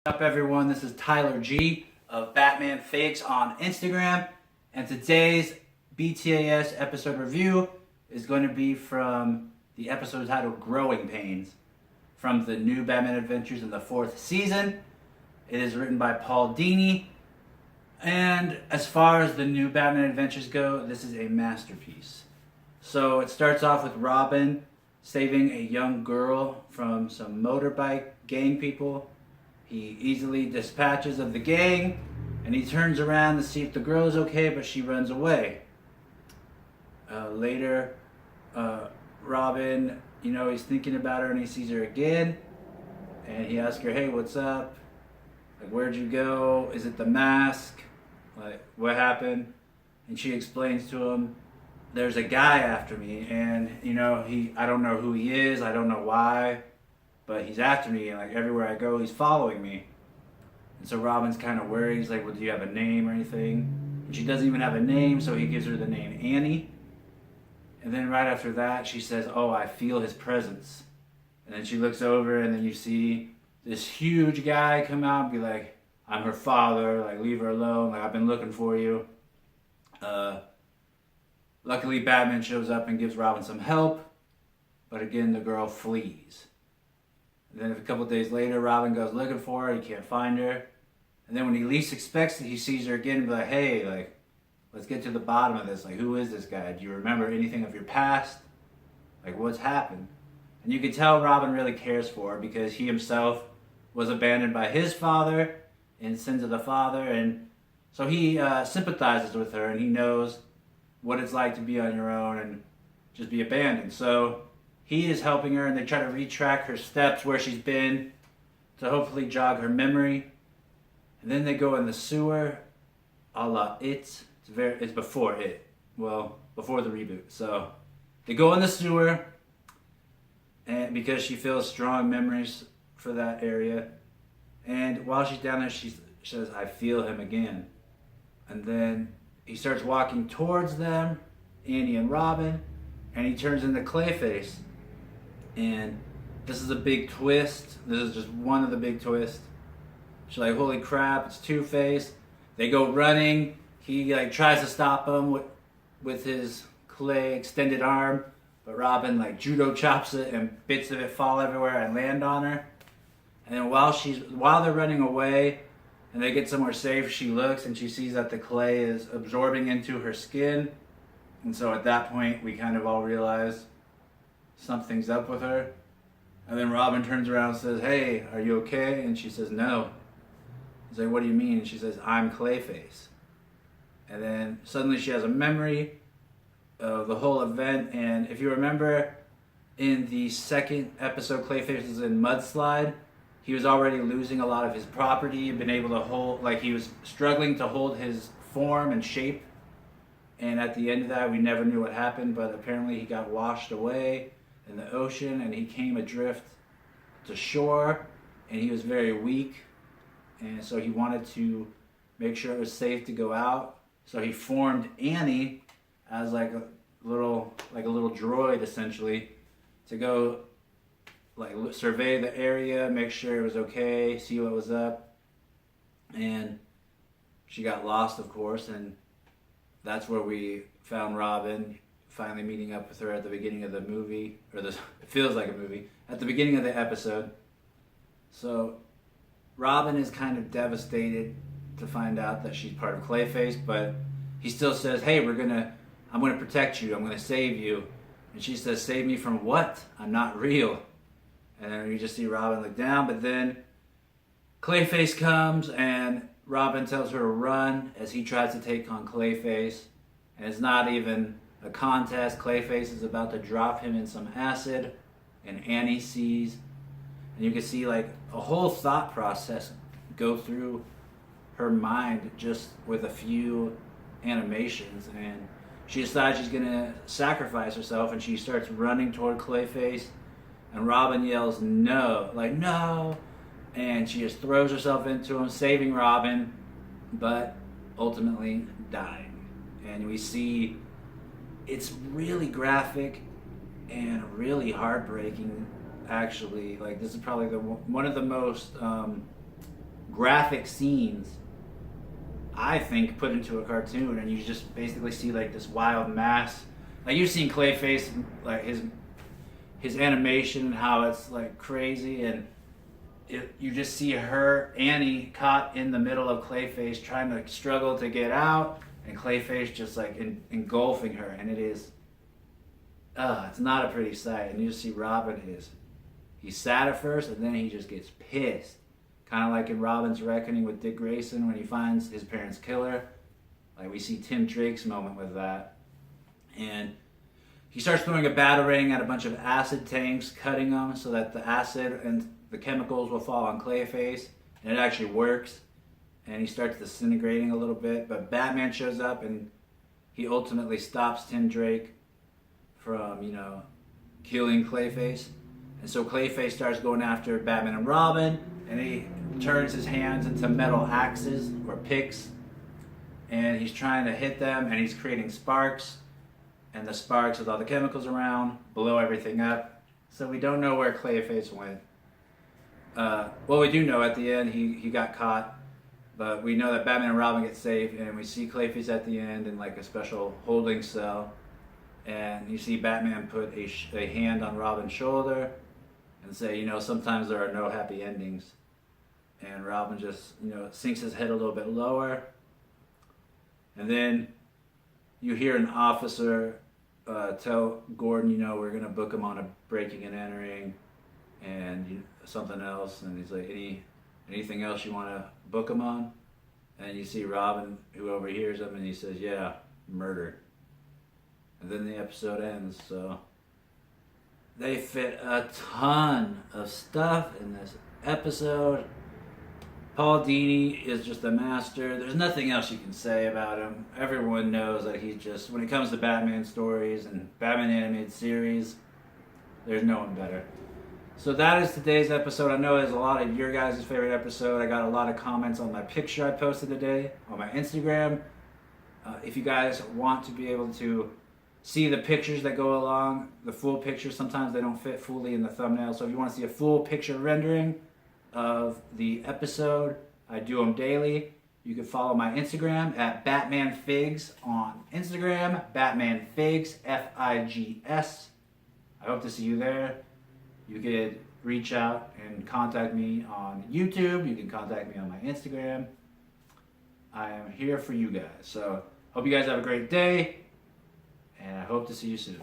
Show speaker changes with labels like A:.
A: What's up, everyone? This is Tyler G of Batman Fakes on Instagram, and today's BTAS episode review is going to be from the episode titled Growing Pains from the new Batman Adventures in the 4th season. It is written by Paul Dini, and as far as the new Batman Adventures go, this is a masterpiece. So it starts off with Robin saving a young girl from some motorbike gang people. He easily dispatches of the gang, and he turns around to see if the girl is okay, but she runs away. Later, Robin, he's thinking about her, and he sees her again, and he asks her, "Hey, what's up? Like, where'd you go? Is it the mask? Like, what happened?" And she explains to him, "There's a guy after me, and I don't know who he is, I don't know why, but he's after me, and like everywhere I go, he's following me." And so Robin's kind of worried. He's like, "Well, do you have a name or anything?" And she doesn't even have a name, so he gives her the name Annie. And then right after that, she says, "Oh, I feel his presence." And then she looks over, and then you see this huge guy come out and be like, "I'm her father, like, leave her alone, like, I've been looking for you." Luckily, Batman shows up and gives Robin some help, but again, the girl flees. And then a couple days later, Robin goes looking for her. He can't find her. And then when he least expects it, he sees her again and be like, "Hey, like, let's get to the bottom of this. Like, who is this guy? Do you remember anything of your past? Like, what's happened?" And you can tell Robin really cares for her because he himself was abandoned by his father in Sins of the Father. And so he sympathizes with her, and he knows what it's like to be on your own and just be abandoned. So he is helping her, and they try to retrack her steps where she's been to hopefully jog her memory. And then they go in the sewer, a la It. It's before It. Well, before the reboot. So they go in the sewer, and because she feels strong memories for that area. And while she's down there, she says, "I feel him again." And then he starts walking towards them, Annie and Robin, and he turns into Clayface. And this is a big twist. This is just one of the big twists. She's like, "Holy crap, it's Two-Face." They go running. He tries to stop him with his clay extended arm, but Robin judo chops it, and bits of it fall everywhere and land on her. And then while they're running away and they get somewhere safe, she looks and she sees that the clay is absorbing into her skin. And so at that point, we kind of all realize something's up with her. And then Robin turns around and says, "Hey, are you okay?" And she says, "No." He's like, "What do you mean?" And she says, "I'm Clayface." And then suddenly she has a memory of the whole event. And if you remember, in the second episode, Clayface was in Mudslide. He was already losing a lot of his property. He'd been able to hold, he was struggling to hold his form and shape. And at the end of that, we never knew what happened, but apparently he got washed away in the ocean, and he came adrift to shore, and he was very weak, and so he wanted to make sure it was safe to go out. So he formed Annie as a little droid, essentially, to go survey the area, make sure it was okay, see what was up. And she got lost, of course, and that's where we found Robin finally meeting up with her at the beginning of the movie, it feels like a movie, at the beginning of the episode. So Robin is kind of devastated to find out that she's part of Clayface, but he still says, "Hey, I'm gonna protect you, I'm gonna save you." And she says, "Save me from what? I'm not real." And then you just see Robin look down, but then Clayface comes, and Robin tells her to run as he tries to take on Clayface. And it's not even a contest. Clayface is about to drop him in some acid, and Annie sees. And you can see a whole thought process go through her mind just with a few animations. And she decides she's going to sacrifice herself, and she starts running toward Clayface. And Robin yells, "No," "No." And she just throws herself into him, saving Robin, but ultimately dying. And we see it's really graphic and really heartbreaking, actually. This is probably one of the most graphic scenes, I think, put into a cartoon, and you just basically see like this wild mass. Like you've seen Clayface, like his animation and how it's like crazy, and you just see her, Annie, caught in the middle of Clayface trying to struggle to get out, and Clayface just like engulfing her, and it's not a pretty sight. And you just see Robin he's sad at first, and then he just gets pissed. Kind of like in Robin's Reckoning with Dick Grayson when he finds his parents' killer. Like we see Tim Drake's moment with that. And he starts throwing a batarang at a bunch of acid tanks, cutting them so that the acid and the chemicals will fall on Clayface. And it actually works. And he starts disintegrating a little bit. But Batman shows up and he ultimately stops Tim Drake from, killing Clayface. And so Clayface starts going after Batman and Robin, and he turns his hands into metal axes or picks, and he's trying to hit them, and he's creating sparks, and the sparks with all the chemicals around blow everything up. So we don't know where Clayface went. Well, we do know at the end he got caught, but we know that Batman and Robin get saved, and we see Clayface at the end in like a special holding cell, and you see Batman put a hand on Robin's shoulder and say, sometimes there are no happy endings. And Robin just, sinks his head a little bit lower. And then you hear an officer tell Gordon, we're going to book him on a breaking and entering and something else. And he's like, anything else you want to book him on? And you see Robin, who overhears him, and he says, yeah, murder. And then the episode ends, so they fit a ton of stuff in this episode. Paul Dini is just a master. There's nothing else you can say about him. Everyone knows that he's just, when it comes to Batman stories and Batman animated series, there's no one better. So that is today's episode. I know it's a lot of your guys' favorite episode. I got a lot of comments on my picture I posted today on my Instagram. If you guys want to be able to see the pictures that go along, the full picture, sometimes they don't fit fully in the thumbnail. So if you want to see a full picture rendering of the episode, I do them daily. You can follow my Instagram at BatmanFigs on Instagram, BatmanFigs, Figs. I hope to see you there. You could reach out and contact me on YouTube. You can contact me on my Instagram. I am here for you guys. So hope you guys have a great day, and I hope to see you soon.